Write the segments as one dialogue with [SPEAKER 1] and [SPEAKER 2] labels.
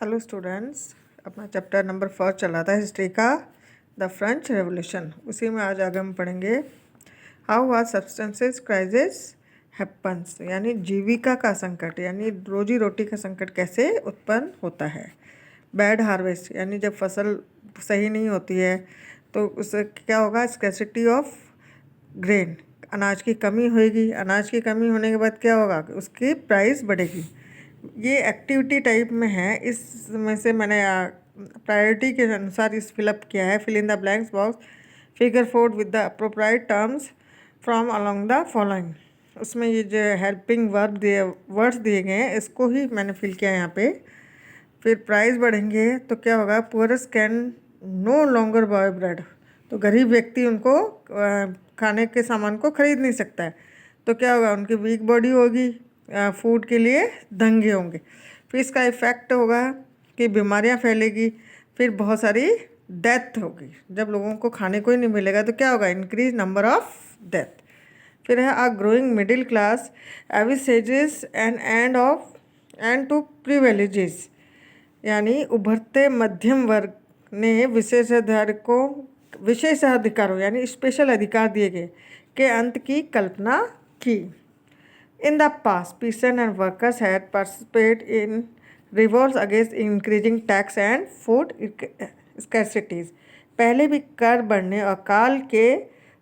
[SPEAKER 1] Hello students, अपना chapter number 4 चला था हिस्ट्री का, द फ्रेंच रेवोल्यूशन। उसी में आज आगे हम पढ़ेंगे how was substances crisis happens, यानी जीविका का संकट, यानी रोजी रोटी का संकट कैसे उत्पन्न होता है। बैड हार्वेस्ट, यानी जब फसल सही नहीं होती है तो उससे क्या होगा, स्कैसिटी ऑफ ग्रेन, अनाज की कमी होगी। अनाज की कमी होने के बाद क्या होगा, उसकी प्राइस बढ़ेगी। ये एक्टिविटी टाइप में है, इसमें से मैंने प्रायोरिटी के अनुसार इस फिलअप किया है। Fill in the blanks box, figure 4 with the appropriate terms from along the following. उसमें ये जो हेल्पिंग वर्ड्स दिए गए हैं, इसको ही मैंने फिल किया है यहाँ पे। फिर प्राइस बढ़ेंगे तो क्या होगा, poors can no longer buy bread, तो गरीब व्यक्ति उनको खाने के सामान को खरीद नहीं सकता है, तो क्या होगा, उनकी वीक बॉडी होगी, फूड के लिए दंगे होंगे। फिर इसका इफ़ेक्ट होगा कि बीमारियां फैलेगी, फिर बहुत सारी डेथ होगी। जब लोगों को खाने को ही नहीं मिलेगा तो क्या होगा, इंक्रीज नंबर ऑफ डेथ। फिर है आ ग्रोइंग मिडिल क्लास एविसेजेस एंड टू प्रिविलेजेस, यानी उभरते मध्यम वर्ग ने विशेषाधिकारों यानी स्पेशल अधिकार दिए गए के अंत की कल्पना की। In the past peasants and workers had participate in revolts against increasing tax and food scarcities. पहले भी कर बढ़ने और काल के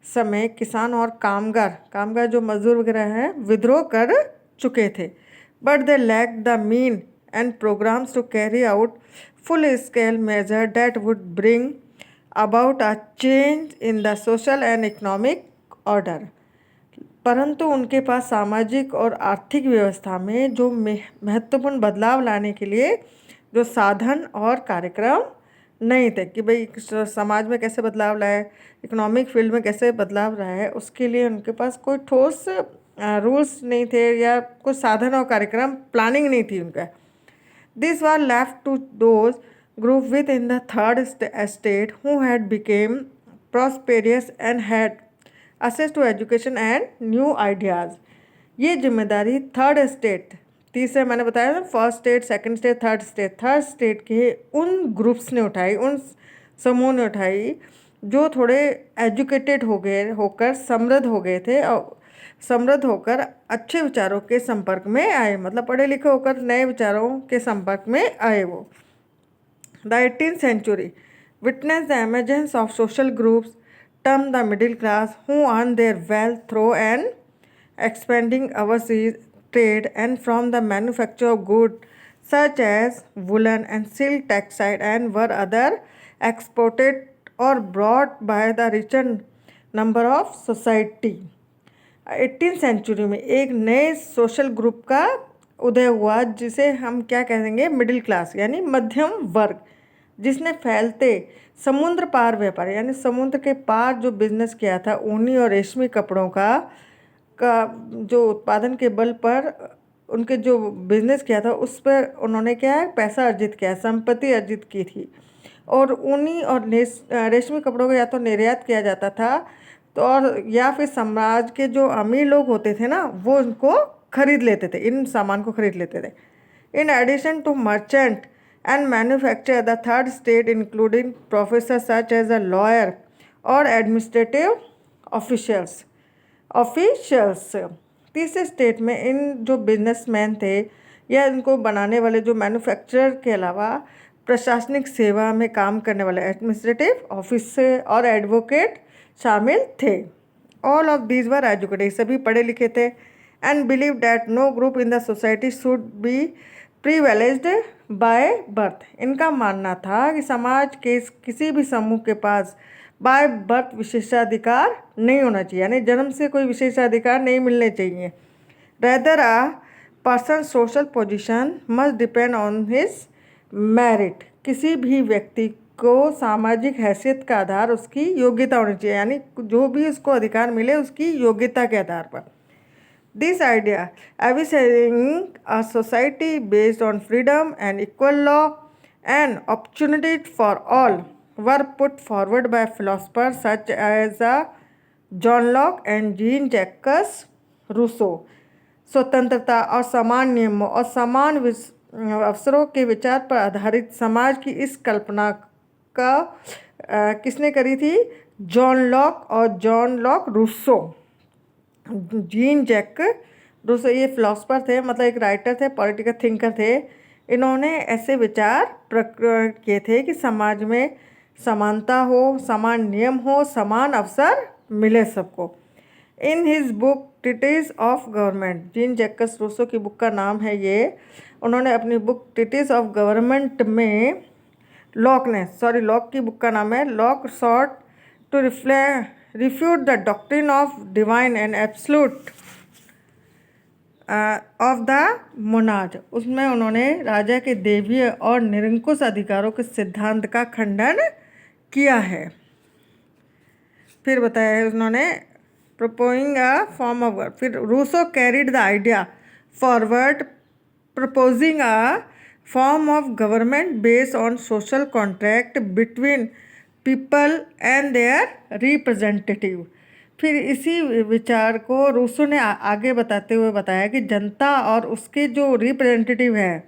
[SPEAKER 1] समय किसान और कामगार जो मजदूर वगैरह हैं विद्रोह कर चुके थे, but they lack the mean and programs to carry out full-scale measures that would bring about a change in the social and economic order। परंतु उनके पास सामाजिक और आर्थिक व्यवस्था में जो महत्वपूर्ण बदलाव लाने के लिए जो साधन और कार्यक्रम नहीं थे कि भाई समाज में कैसे बदलाव लाए, इकोनॉमिक फील्ड में कैसे बदलाव लाए है, उसके लिए उनके पास कोई ठोस रूल्स नहीं थे या कुछ साधन और कार्यक्रम प्लानिंग नहीं थी उनका। These were left to those group within the third estate who had become prosperous and had access to education and new ideas। ये जिम्मेदारी थर्ड स्टेट, तीसरे मैंने बताया ना, first state, second state, third state के उन ग्रुप्स ने उठाई, उन समूह ने उठाई जो थोड़े एजुकेटेड होकर समृद्ध हो गए थे और समृद्ध होकर अच्छे विचारों के संपर्क में आए, मतलब पढ़े लिखे होकर नए विचारों के संपर्क में आए। वो the 18th century witness the emergence of social groups term the middle class who earn their wealth through and expending overseas trade and from the manufacture of good such as woollen and silk textile and were other exported और brought by the richer number of society. 18th century में एक नए social group का उदय हुआ जिसे हम क्या कहेंगे, मिडिल क्लास यानी मध्यम वर्ग, जिसने फैलते समुद्र पार व्यापार यानी समुद्र के पार जो बिजनेस किया था, ऊनी और रेशमी कपड़ों का जो उत्पादन के बल पर उनके जो बिजनेस किया था, उस पर उन्होंने क्या है, पैसा अर्जित किया, संपत्ति अर्जित की थी। और ऊनी और रेशमी कपड़ों को या तो निर्यात किया जाता था तो और या फिर समाज के जो अमीर लोग होते थे ना, वो इनको खरीद लेते थे, इन सामान को खरीद लेते थे। In addition to merchant and manufacture the third state including professor such as a lawyer और एडमिनिस्ट्रेटिव ऑफिशियल्स। तीसरे स्टेट में इन जो बिजनेसमैन थे या इनको बनाने वाले जो मैन्युफैक्चरर के अलावा प्रशासनिक सेवा में काम करने वाले एडमिनिस्ट्रेटिव ऑफिसर और एडवोकेट शामिल थे। All of these were educated, सभी पढ़े लिखे थे, and believe that no group in the society should be privileged by birth. इनका मानना था कि समाज के किसी भी समूह के पास बाय बर्थ विशेषाधिकार नहीं होना चाहिए, यानी जन्म से कोई विशेषाधिकार नहीं मिलने चाहिए। Rather uh person social position must depend on his merit. किसी भी व्यक्ति को सामाजिक हैसियत का आधार उसकी योग्यता होनी चाहिए, यानी जो भी उसको अधिकार मिले उसकी योग्यता के आधार पर। This idea envisaging a society based on freedom and equal law and opportunity for all were put forward by philosopher such as John Locke and Jean Jacques Rousseau. स्वतंत्रता और समान नियमों और समान अवसरों के विचार पर आधारित समाज की इस कल्पना का किसने करी थी? John Locke Rousseau. Jean Jacques Rousseau ये फिलोसफर थे, मतलब एक राइटर थे, पॉलिटिकल थिंकर थे। इन्होंने ऐसे विचार प्रकट किए थे कि समाज में समानता हो, समान नियम हो, समान अवसर मिले सबको। In his book treatise of government, Jean Jacques Rousseau की बुक का नाम है ये। उन्होंने अपनी बुक ट्रीटिस ऑफ गवर्नमेंट में लॉक की बुक का नाम है Locke sought to refute the doctrine of divine and absolute of the monarch. उसमें उन्होंने राजा के देवीय और निरंकुश अधिकारों के सिद्धांत का खंडन किया है। फिर बताया है उन्होंने proposing a form of government. फिर Rousseau carried the idea forward proposing a form of government based on social contract between people and their representative. फिर इसी विचार को रूसो ने आगे बताते हुए बताया कि जनता और उसके जो रिप्रेजेंटेटिव हैं,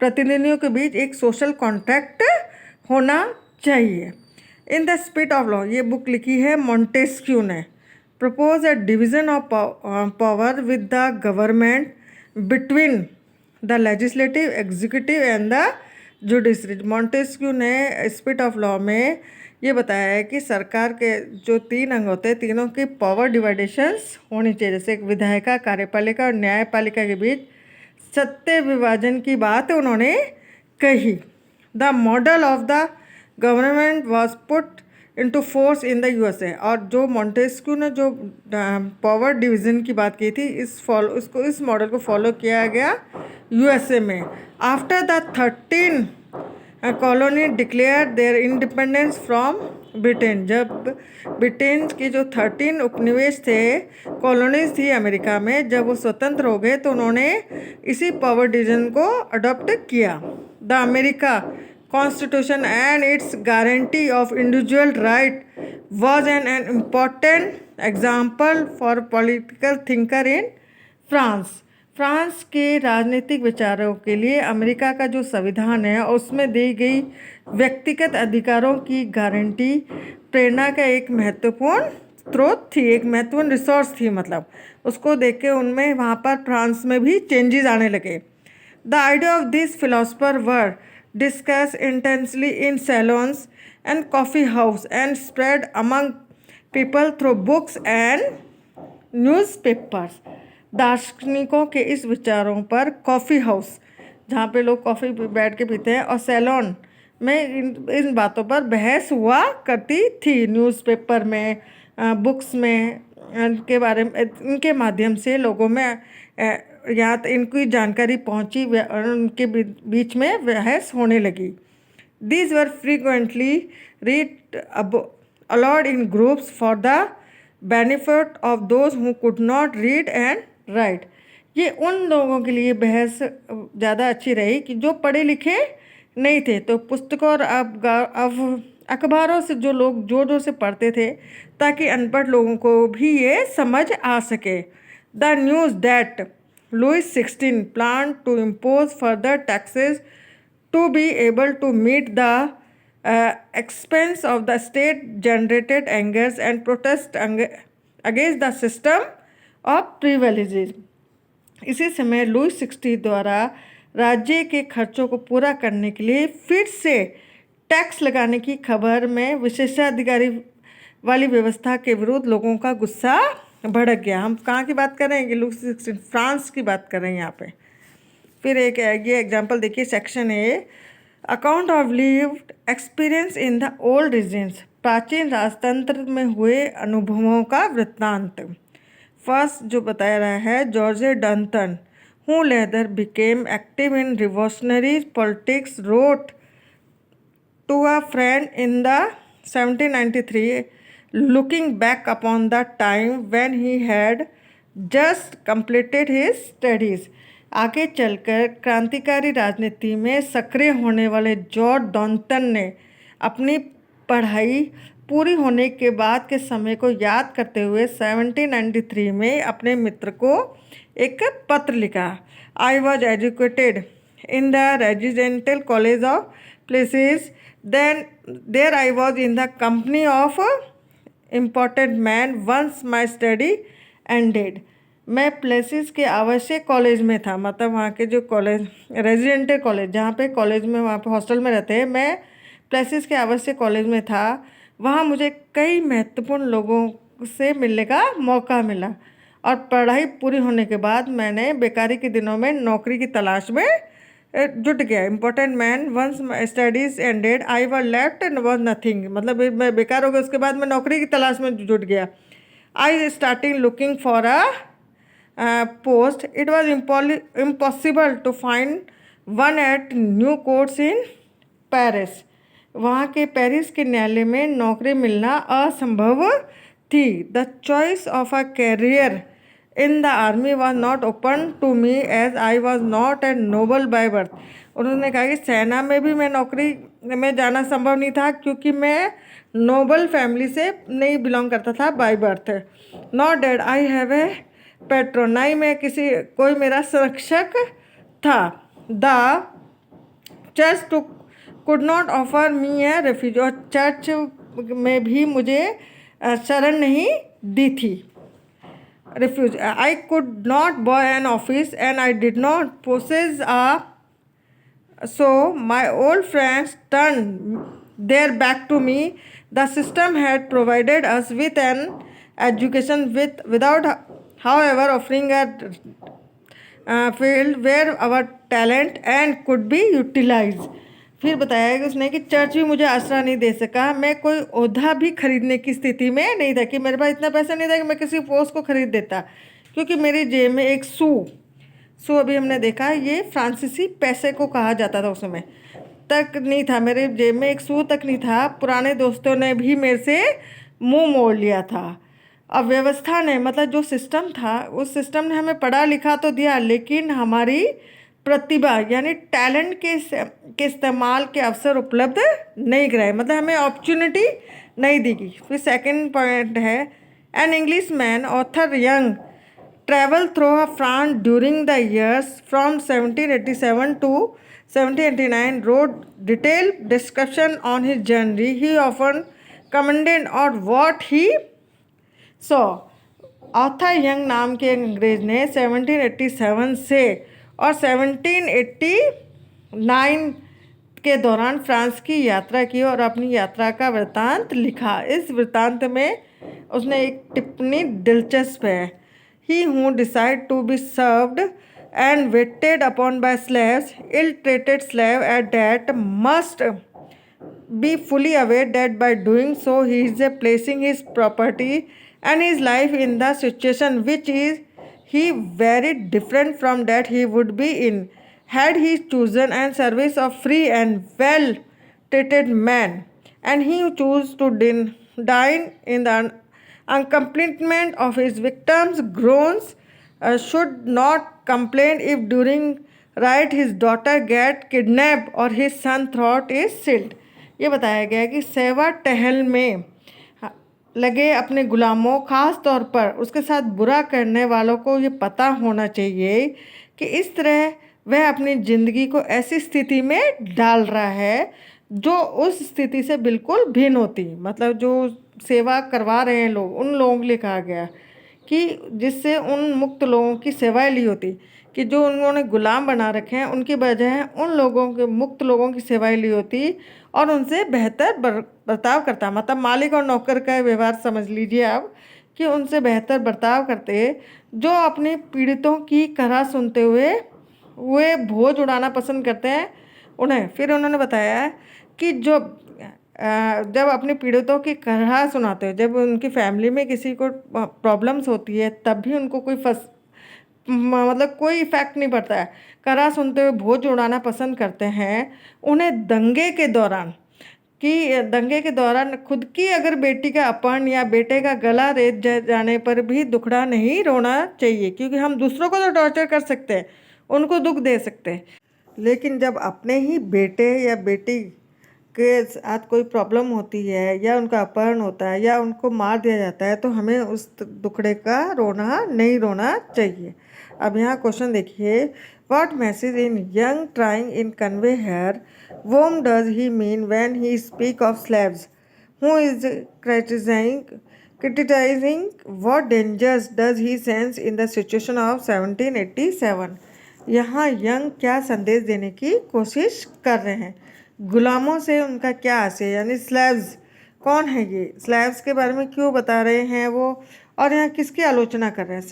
[SPEAKER 1] प्रतिनिधियों के बीच एक सोशल कॉन्ट्रैक्ट होना चाहिए। In the spirit of law, ये बुक लिखी है मॉन्टेस्क्यू ने। Propose a division of power with the government between the legislative, executive and the judiciary. Montesquieu ने स्पिरिट ऑफ लॉ में ये बताया है कि सरकार के जो 3 अंग होते हैं, तीनों की पावर डिवाइडेशंस होनी चाहिए, जैसे एक विधायिका, कार्यपालिका और न्यायपालिका के बीच सत्य विभाजन की बात उन्होंने कही। The model of the government was put into force in the USA. और जो मॉन्टेस्क्यू ने जो पावर डिवीज़न की बात की थी, इस मॉडल को फॉलो किया गया यूएसए में। After the 13 colony declare their independence from Britain. जब ब्रिटेन के जो 13 उपनिवेश थे, कॉलोनीज थी अमेरिका में, जब वो स्वतंत्र हो गए तो उन्होंने इसी पावर डिवीजन को अडॉप्ट किया। The America constitution and it's guarantee of individual right was an important example for political thinker in France. France के राजनीतिक विचारों के लिए अमेरिका का जो संविधान है उसमें दी गई व्यक्तिगत अधिकारों की गारंटी प्रेरणा का एक महत्वपूर्ण स्रोत थी, एक महत्वपूर्ण रिसोर्स थी। मतलब उसको देख के उनमें वहाँ पर फ्रांस में भी चेंजेस आने लगे। The idea of this philosopher were discuss intensely in salons and coffee house and spread among people through books and newspapers. दार्शनिकों के इस विचारों पर कॉफ़ी हाउस, जहाँ पे लोग कॉफ़ी बैठ के पीते हैं, और सैलॉन में इन बातों पर बहस हुआ करती थी। न्यूज़पेपर में, बुक्स में, इनके बारे में, इनके माध्यम से लोगों में यहाँ इनकी जानकारी पहुँची और उनके बीच में बहस होने लगी। These were frequently read aloud in groups for the benefit of those who could not read and write. ये उन लोगों के लिए बहस ज़्यादा अच्छी रही कि जो पढ़े लिखे नहीं थे, तो पुस्तकों और अब अखबारों से जो लोग जोर जोर से पढ़ते थे, ताकि अनपढ़ लोगों को भी ये समझ आ सके। The news that Louis XVI planned to impose further taxes to be able to meet the expense of the state generated angers and protest against the system of privileges. इसी समय लुईस 16 द्वारा राज्य के खर्चों को पूरा करने के लिए फिर से टैक्स लगाने की खबर में विशेषाधिकारी वाली व्यवस्था के विरुद्ध लोगों का गुस्सा भड़क गया। हम कहाँ की बात कर रहे हैं कि लुईस 16 फ्रांस की बात कर रहे हैं यहाँ पे। फिर एक ये एग्जांपल देखिए, section A, account of lived experience in the old regions. प्राचीन राजतंत्र में हुए अनुभवों का वृत्तांत। फर्स्ट जो बताया रहा है, George Danton, who later became active in revolutionary politics, wrote to a friend in the 1793, looking back upon the time when he had just completed his studies. आगे चलकर क्रांतिकारी राजनीति में सक्रिय होने वाले जॉर्ज डॉन्टन ने अपनी पढ़ाई पूरी होने के बाद के समय को याद करते हुए 1793 में अपने मित्र को एक पत्र लिखा। I was educated in the residential college of places. Then there I was in the company of important man once my study ended. मैं प्लेसिस के आवश्यक कॉलेज में था, मतलब वहाँ के जो कॉलेज रेजिडेंटल कॉलेज जहाँ पे कॉलेज में वहाँ पे हॉस्टल में रहते हैं, मैं प्लेसिस के आवश्यक कॉलेज में था। वहाँ मुझे कई महत्वपूर्ण लोगों से मिलने का मौका मिला और पढ़ाई पूरी होने के बाद मैंने बेकारी के दिनों में नौकरी की तलाश में जुट गया। Important man once studies ended I were left and was nothing, मतलब मैं बेकार हो गया, उसके बाद मैं नौकरी की तलाश में जुट गया। I starting looking for a post. It was impossible to find one at new courts in Paris. वहाँ के पेरिस के न्यायालय में नौकरी मिलना असंभव थी। The choice of a career in the army was not open to me as I was not a noble by birth. उन्होंने कहा कि सेना में भी मैं नौकरी में जाना संभव नहीं था क्योंकि मैं नोबल फैमिली से नहीं बिलोंग करता था by birth. Nor did I have a patron, ना ही मैं किसी कोई मेरा संरक्षक था। The church too could not offer me a refuge, और चर्च में भी मुझे शरण नहीं दी थी। Refuge I could not buy an office and I did not possess a so my old friends turned their back to me. The system had provided us with an education without however offering a field where our talent and could be utilized. फिर बताया कि उसने कि church भी मुझे आसरा नहीं दे सका, मैं कोई ओहदा भी खरीदने की स्थिति में नहीं था, कि मेरे पास इतना पैसा नहीं था कि मैं किसी पोस्ट को खरीद देता, क्योंकि मेरी जेब में एक सू अभी हमने देखा ये फ्रांसीसी पैसे को कहा जाता था उस समय, तक नहीं था, मेरे जेब में एक सू तक नहीं था। पुराने दोस्तों ने भी मेरे से मुंह मोड़ लिया था। अब व्यवस्था ने, मतलब जो सिस्टम था, उस सिस्टम ने हमें पढ़ा लिखा तो दिया लेकिन हमारी प्रतिभा यानी टैलेंट के इस्तेमाल के अवसर उपलब्ध नहीं कराए, मतलब हमें अपॉर्चुनिटी नहीं दी गई। फिर सेकंड पॉइंट है an English man author young traveled through France during the years from 1787 to 1789, wrote detailed description on his journey. He often commented on what he saw. Arthur young नाम के अंग्रेज ने 1787 से और 1789 के दौरान फ्रांस की यात्रा की और अपनी यात्रा का वृत्तांत लिखा। इस वृत्तांत में उसने एक टिप्पणी दिलचस्प है। He who decide to be served and waited upon by slaves, ill-treated slave at that, must be fully aware that by doing so he is placing his property and his life in the situation which is he very different from that he would be in had he chosen and service of free and well treated man, and he who choose to dine in the accompaniment of his victims' groans should not complain if during ride his daughter get kidnapped or his son throat is slit. ये बताया गया है कि सेवा टहल में लगे अपने गुलामों, ख़ास तौर पर उसके साथ बुरा करने वालों को ये पता होना चाहिए कि इस तरह वह अपनी ज़िंदगी को ऐसी स्थिति में डाल रहा है जो उस स्थिति से बिल्कुल भिन्न होती, मतलब जो सेवा करवा रहे हैं लोग, उन लोगों के लिए कहा गया कि जिससे उन मुक्त लोगों की सेवाएं ली होती, कि जो उन्होंने गुलाम बना रखे हैं उनकी बजाय उन लोगों के, मुक्त लोगों की सेवाएं ली होती और उनसे बेहतर बर्ताव करता। मतलब मालिक और नौकर का व्यवहार समझ लीजिए आप, कि उनसे बेहतर बर्ताव करते, जो अपने पीड़ितों की करा सुनते हुए वे भोज उड़ाना पसंद करते हैं उन्हें। फिर उन्होंने बताया कि जब अपने पीड़ितों की कहा सुनाते हो, जब उनकी फैमिली में किसी को प्रॉब्लम्स होती है तब भी उनको मतलब कोई इफ़ेक्ट नहीं पड़ता है, करा सुनते हुए भोज उड़ाना पसंद करते हैं। उन्हें दंगे के दौरान खुद की अगर बेटी का अपहरण या बेटे का गला रेत जाने पर भी दुखड़ा नहीं रोना चाहिए, क्योंकि हम दूसरों को तो टॉर्चर कर सकते हैं, उनको दुख दे सकते हैं, लेकिन जब अपने ही बेटे या बेटी के साथ कोई प्रॉब्लम होती है या उनका अपहरण होता है या उनको मार दिया जाता है तो हमें उस दुखड़े का नहीं रोना चाहिए। अब यहाँ क्वेश्चन देखिए, What message in Young trying in convey here? Whom does he mean when he speak of slaves? Who is criticizing? What dangers does he sense in the situation of 1787? यहाँ यंग क्या संदेश देने की कोशिश कर रहे हैं? गुलामों से उनका क्या आशय, यानी स्लेव्स कौन है, ये स्लेव्स के बारे में क्यों बता रहे हैं वो, और यहाँ किसकी आलोचना कर रहे हैं?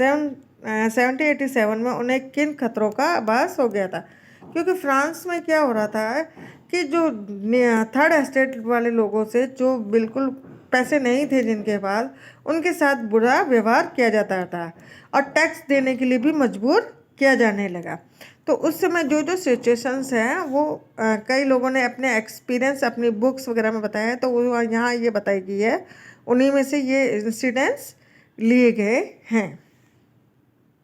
[SPEAKER 1] 1787 में उन्हें किन खतरों का आभास हो गया था? क्योंकि फ्रांस में क्या हो रहा था कि जो थर्ड एस्टेट वाले लोगों से, जो बिल्कुल पैसे नहीं थे जिनके पास, उनके साथ बुरा व्यवहार किया जाता था और टैक्स देने के लिए भी मजबूर किया जाने लगा। तो उस समय जो जो सिचुएशंस हैं वो कई लोगों ने अपने एक्सपीरियंस अपनी बुक्स वगैरह में बताया है, तो वो यहाँ ये बताई गई है, उन्हीं में से ये इंसिडेंट्स लिए गए हैं।